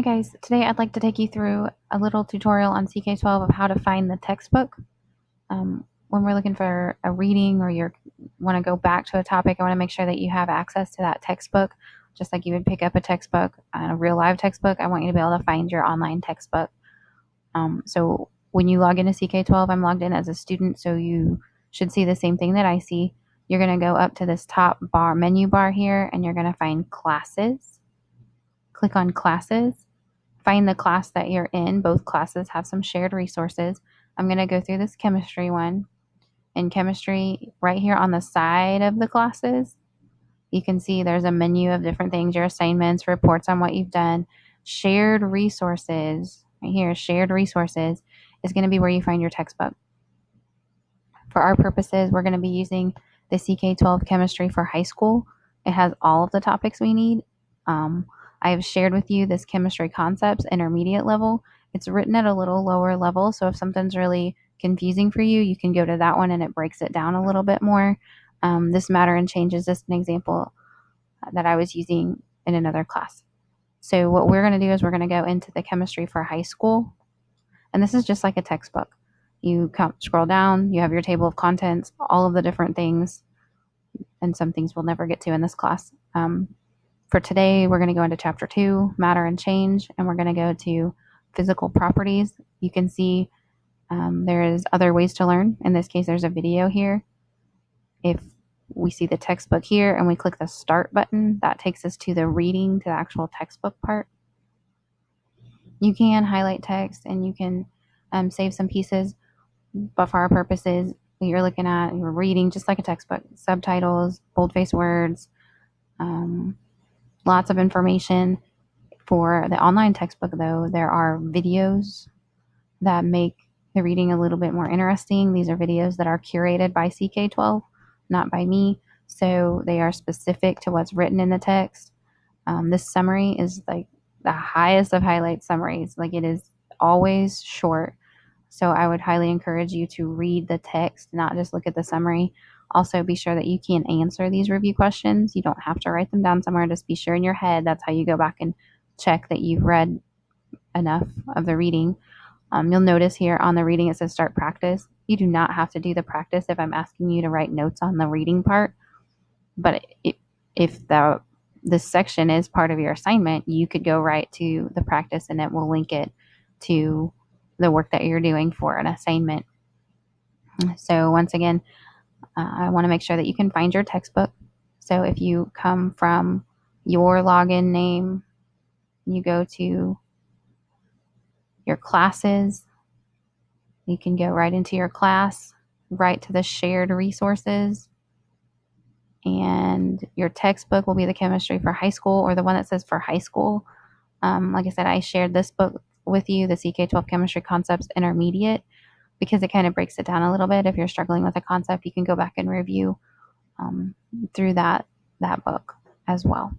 Hi guys, today I'd like to take you through a little tutorial on CK-12 of how to find the textbook. When we're looking for a reading or you want to go back to a topic, I want to make sure that you have access to that textbook. Just like you would pick up a textbook, a real live textbook, I want you to be able to find your online textbook. So when you log into CK-12, I'm logged in as a student, so you should see the same thing that I see. You're going to go up to this top menu bar here, and you're going to find classes. Click on classes. Find the class that you're in. Both classes have some shared resources. I'm going to go through this chemistry one. In chemistry, right here on the side of the classes, you can see there's a menu of different things, your assignments, reports on what you've done. Shared resources, right here, shared resources is going to be where you find your textbook. For our purposes, we're going to be using the CK-12 chemistry for high school. It has all of the topics we need. I have shared with you this chemistry concepts intermediate level. It's written at a little lower level, so if something's really confusing for you, you can go to that one and it breaks it down a little bit more. This matter and change is just an example that I was using in another class. So what we're going to do is we're going to go into the chemistry for high school, and this is just like a textbook. You scroll down, you have your table of contents, all of the different things, and some things we'll never get to in this class. For today, we're going to go into Chapter 2, Matter and Change, and we're going to go to Physical Properties. You can see there's other ways to learn. In this case, there's a video here. If we see the textbook here and we click the Start button, that takes us to the reading, to the actual textbook part. You can highlight text and you can save some pieces, but for our purposes, you're looking at, you're reading just like a textbook, subtitles, boldface words, lots of information. For the online textbook, though, there are videos that make the reading a little bit more interesting. These are videos that are curated by CK-12, not by me, so they are specific to what's written in the text. This summary is like the highest of highlight summaries. Like, it is always short. So I would highly encourage you to read the text, not just look at the summary. Also, be sure that you can answer these review questions. You don't have to write them down somewhere. Just be sure in your head. That's how you go back and check that you've read enough of the reading. You'll notice here on the reading it says start practice. You do not have to do the practice if I'm asking you to write notes on the reading part. But if this section is part of your assignment, you could go right to the practice and it will link it to the work that you're doing for an assignment. So once again, I want to make sure that you can find your textbook. So if you come from your login name, you go to your classes, you can go right into your class, right to the shared resources, and your textbook will be the chemistry for high school, or the one that says for high school. Like I said, I shared this book with you, the CK-12 Chemistry Concepts Intermediate, because it kind of breaks it down a little bit. If you're struggling with a concept, you can go back and review through that book as well.